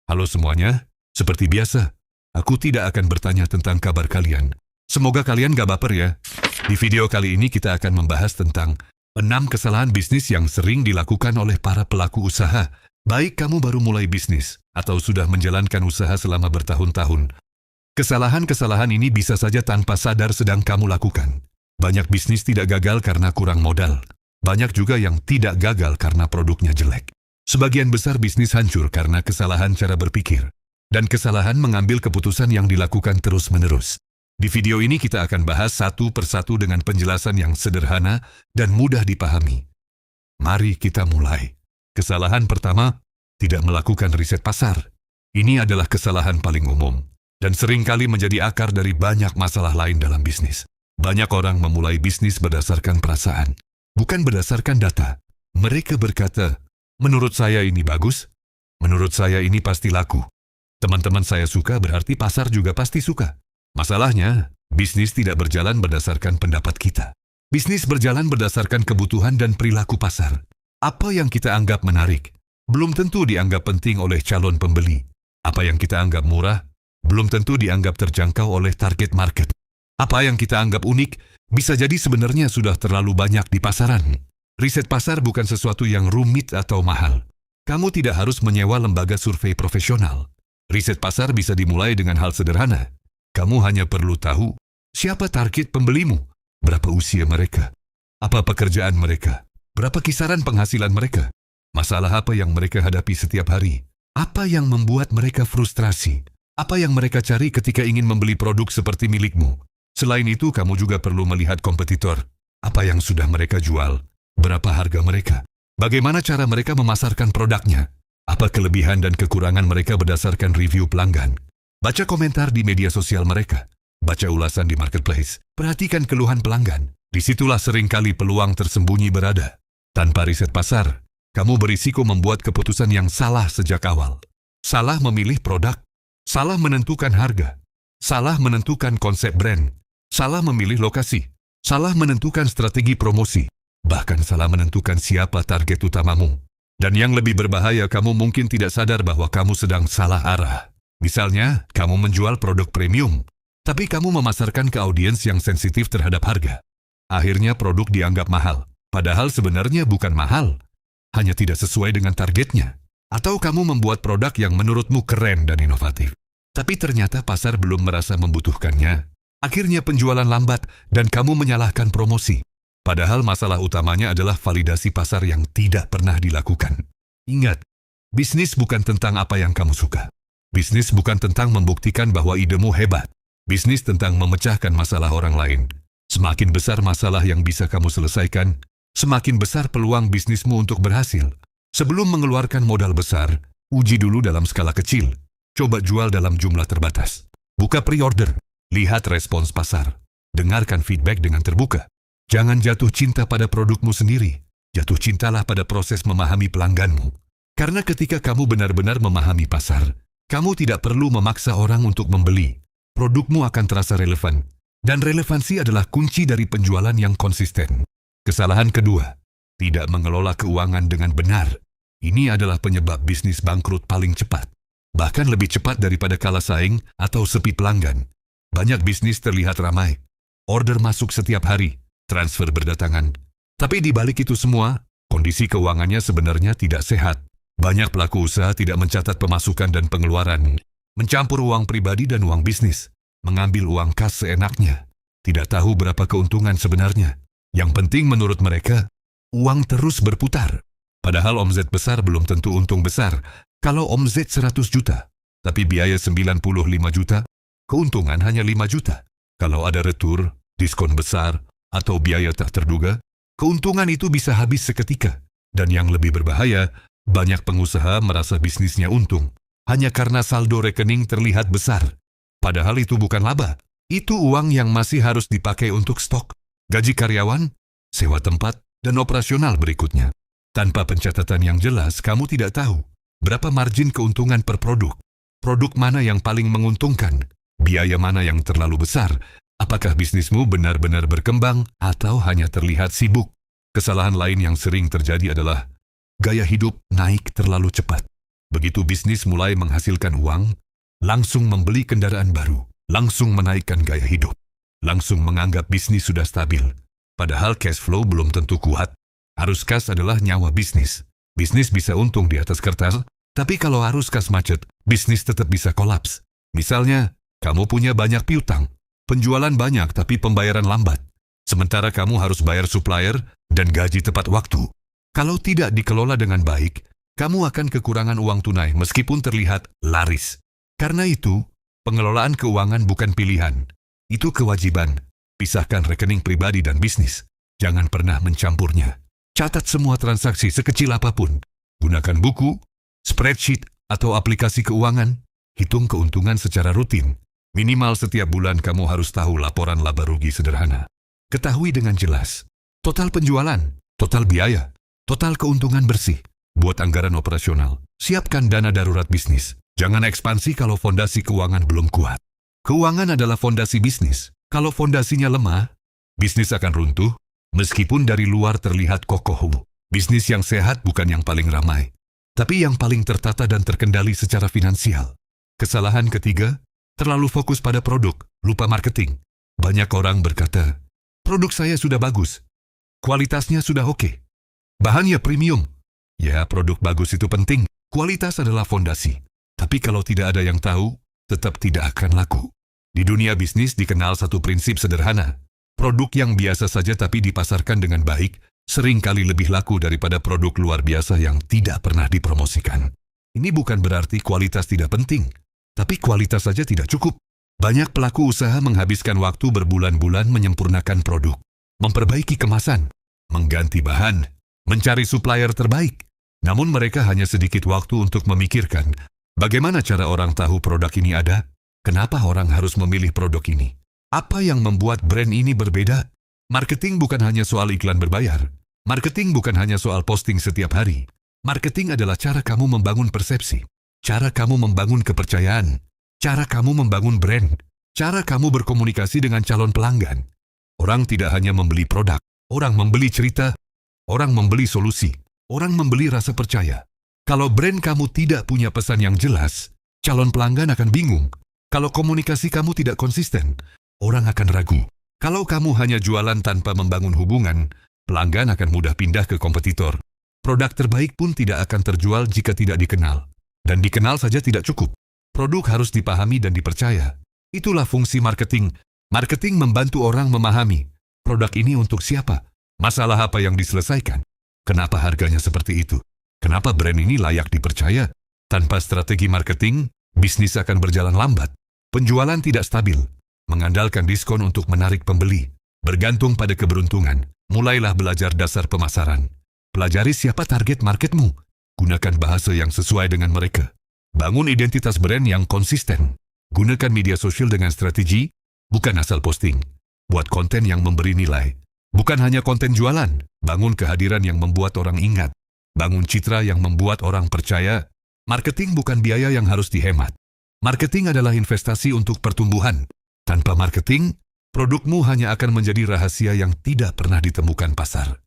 Halo semuanya, seperti biasa, aku tidak akan bertanya tentang kabar kalian. Semoga kalian gak baper ya. Di video kali ini kita akan membahas tentang 6 kesalahan bisnis yang sering dilakukan oleh para pelaku usaha. Baik kamu baru mulai bisnis atau sudah menjalankan usaha selama bertahun-tahun. Kesalahan-kesalahan ini bisa saja tanpa sadar sedang kamu lakukan. Banyak bisnis tidak gagal karena kurang modal. Banyak juga yang tidak gagal karena produknya jelek. Sebagian besar bisnis hancur karena kesalahan cara berpikir dan kesalahan mengambil keputusan yang dilakukan terus-menerus. Di video ini kita akan bahas satu persatu dengan penjelasan yang sederhana dan mudah dipahami. Mari kita mulai. Kesalahan pertama, tidak melakukan riset pasar. Ini adalah kesalahan paling umum dan seringkali menjadi akar dari banyak masalah lain dalam bisnis. Banyak orang memulai bisnis berdasarkan perasaan, bukan berdasarkan data. Mereka berkata, menurut saya ini bagus, menurut saya ini pasti laku. Teman-teman saya suka berarti pasar juga pasti suka. Masalahnya, bisnis tidak berjalan berdasarkan pendapat kita. Bisnis berjalan berdasarkan kebutuhan dan perilaku pasar. Apa yang kita anggap menarik, belum tentu dianggap penting oleh calon pembeli. Apa yang kita anggap murah, belum tentu dianggap terjangkau oleh target market. Apa yang kita anggap unik, bisa jadi sebenarnya sudah terlalu banyak di pasaran. Riset pasar bukan sesuatu yang rumit atau mahal. Kamu tidak harus menyewa lembaga survei profesional. Riset pasar bisa dimulai dengan hal sederhana. Kamu hanya perlu tahu siapa target pembelimu, berapa usia mereka, apa pekerjaan mereka, berapa kisaran penghasilan mereka, masalah apa yang mereka hadapi setiap hari, apa yang membuat mereka frustrasi, apa yang mereka cari ketika ingin membeli produk seperti milikmu. Selain itu, kamu juga perlu melihat kompetitor, apa yang sudah mereka jual, berapa harga mereka, bagaimana cara mereka memasarkan produknya, apa kelebihan dan kekurangan mereka berdasarkan review pelanggan. Baca komentar di media sosial mereka, baca ulasan di marketplace, perhatikan keluhan pelanggan. Disitulah seringkali peluang tersembunyi berada. Tanpa riset pasar, kamu berisiko membuat keputusan yang salah sejak awal. Salah memilih produk, salah menentukan harga, salah menentukan konsep brand, salah memilih lokasi, salah menentukan strategi promosi, bahkan salah menentukan siapa target utamamu. Dan yang lebih berbahaya, kamu mungkin tidak sadar bahwa kamu sedang salah arah. Misalnya, kamu menjual produk premium, tapi kamu memasarkan ke audiens yang sensitif terhadap harga. Akhirnya produk dianggap mahal, padahal sebenarnya bukan mahal, hanya tidak sesuai dengan targetnya. Atau kamu membuat produk yang menurutmu keren dan inovatif, tapi ternyata pasar belum merasa membutuhkannya. Akhirnya penjualan lambat dan kamu menyalahkan promosi. Padahal masalah utamanya adalah validasi pasar yang tidak pernah dilakukan. Ingat, bisnis bukan tentang apa yang kamu suka. Bisnis bukan tentang membuktikan bahwa idemu hebat. Bisnis tentang memecahkan masalah orang lain. Semakin besar masalah yang bisa kamu selesaikan, semakin besar peluang bisnismu untuk berhasil. Sebelum mengeluarkan modal besar, uji dulu dalam skala kecil. Coba jual dalam jumlah terbatas. Buka pre-order. Lihat respons pasar. Dengarkan feedback dengan terbuka. Jangan jatuh cinta pada produkmu sendiri. Jatuh cintalah pada proses memahami pelangganmu. Karena ketika kamu benar-benar memahami pasar, kamu tidak perlu memaksa orang untuk membeli. Produkmu akan terasa relevan. Dan relevansi adalah kunci dari penjualan yang konsisten. Kesalahan kedua, tidak mengelola keuangan dengan benar. Ini adalah penyebab bisnis bangkrut paling cepat. Bahkan lebih cepat daripada kalah saing atau sepi pelanggan. Banyak bisnis terlihat ramai. Order masuk setiap hari, transfer berdatangan. Tapi di balik itu semua, kondisi keuangannya sebenarnya tidak sehat. Banyak pelaku usaha tidak mencatat pemasukan dan pengeluaran, mencampur uang pribadi dan uang bisnis, mengambil uang kas seenaknya, tidak tahu berapa keuntungan sebenarnya. Yang penting menurut mereka, uang terus berputar. Padahal omzet besar belum tentu untung besar. Kalau omzet 100 juta, tapi biaya 95 juta, keuntungan hanya 5 juta. Kalau ada retur, diskon besar, atau biaya tak terduga, keuntungan itu bisa habis seketika. Dan yang lebih berbahaya, banyak pengusaha merasa bisnisnya untung hanya karena saldo rekening terlihat besar. Padahal itu bukan laba. Itu uang yang masih harus dipakai untuk stok, gaji karyawan, sewa tempat, dan operasional berikutnya. Tanpa pencatatan yang jelas, kamu tidak tahu berapa margin keuntungan per produk. Produk mana yang paling menguntungkan? Biaya mana yang terlalu besar? Apakah bisnismu benar-benar berkembang atau hanya terlihat sibuk? Kesalahan lain yang sering terjadi adalah gaya hidup naik terlalu cepat. Begitu bisnis mulai menghasilkan uang, langsung membeli kendaraan baru, langsung menaikkan gaya hidup, langsung menganggap bisnis sudah stabil. Padahal cash flow belum tentu kuat. Arus kas adalah nyawa bisnis. Bisnis bisa untung di atas kertas, tapi kalau arus kas macet, bisnis tetap bisa kolaps. Misalnya, kamu punya banyak piutang, penjualan banyak tapi pembayaran lambat. Sementara kamu harus bayar supplier dan gaji tepat waktu. Kalau tidak dikelola dengan baik, kamu akan kekurangan uang tunai meskipun terlihat laris. Karena itu, pengelolaan keuangan bukan pilihan. Itu kewajiban. Pisahkan rekening pribadi dan bisnis. Jangan pernah mencampurnya. Catat semua transaksi sekecil apapun. Gunakan buku, spreadsheet, atau aplikasi keuangan. Hitung keuntungan secara rutin. Minimal setiap bulan kamu harus tahu laporan laba rugi sederhana. Ketahui dengan jelas. Total penjualan, total biaya, total keuntungan bersih. Buat anggaran operasional. Siapkan dana darurat bisnis. Jangan ekspansi kalau fondasi keuangan belum kuat. Keuangan adalah fondasi bisnis. Kalau fondasinya lemah, bisnis akan runtuh. Meskipun dari luar terlihat kokoh, bisnis yang sehat bukan yang paling ramai, tapi yang paling tertata dan terkendali secara finansial. Kesalahan ketiga, terlalu fokus pada produk, lupa marketing. Banyak orang berkata, produk saya sudah bagus, kualitasnya sudah oke, bahannya premium. Ya, produk bagus itu penting, kualitas adalah fondasi. Tapi kalau tidak ada yang tahu, tetap tidak akan laku. Di dunia bisnis dikenal satu prinsip sederhana. Produk yang biasa saja tapi dipasarkan dengan baik, sering kali lebih laku daripada produk luar biasa yang tidak pernah dipromosikan. Ini bukan berarti kualitas tidak penting, tapi kualitas saja tidak cukup. Banyak pelaku usaha menghabiskan waktu berbulan-bulan menyempurnakan produk, memperbaiki kemasan, mengganti bahan, mencari supplier terbaik. Namun mereka hanya sedikit waktu untuk memikirkan, bagaimana cara orang tahu produk ini ada? Kenapa orang harus memilih produk ini? Apa yang membuat brand ini berbeda? Marketing bukan hanya soal iklan berbayar. Marketing bukan hanya soal posting setiap hari. Marketing adalah cara kamu membangun persepsi, cara kamu membangun kepercayaan, cara kamu membangun brand, cara kamu berkomunikasi dengan calon pelanggan. Orang tidak hanya membeli produk, orang membeli cerita, orang membeli solusi, orang membeli rasa percaya. Kalau brand kamu tidak punya pesan yang jelas, calon pelanggan akan bingung. Kalau komunikasi kamu tidak konsisten, orang akan ragu. Kalau kamu hanya jualan tanpa membangun hubungan, pelanggan akan mudah pindah ke kompetitor. Produk terbaik pun tidak akan terjual jika tidak dikenal. Dan dikenal saja tidak cukup. Produk harus dipahami dan dipercaya. Itulah fungsi marketing. Marketing membantu orang memahami produk ini untuk siapa, masalah apa yang diselesaikan, kenapa harganya seperti itu, kenapa brand ini layak dipercaya. Tanpa strategi marketing, bisnis akan berjalan lambat. Penjualan tidak stabil. Mengandalkan diskon untuk menarik pembeli, bergantung pada keberuntungan. Mulailah belajar dasar pemasaran. Pelajari siapa target marketmu. Gunakan bahasa yang sesuai dengan mereka. Bangun identitas brand yang konsisten. Gunakan media sosial dengan strategi, bukan asal posting. Buat konten yang memberi nilai. Bukan hanya konten jualan. Bangun kehadiran yang membuat orang ingat. Bangun citra yang membuat orang percaya. Marketing bukan biaya yang harus dihemat. Marketing adalah investasi untuk pertumbuhan. Tanpa marketing, produkmu hanya akan menjadi rahasia yang tidak pernah ditemukan pasar.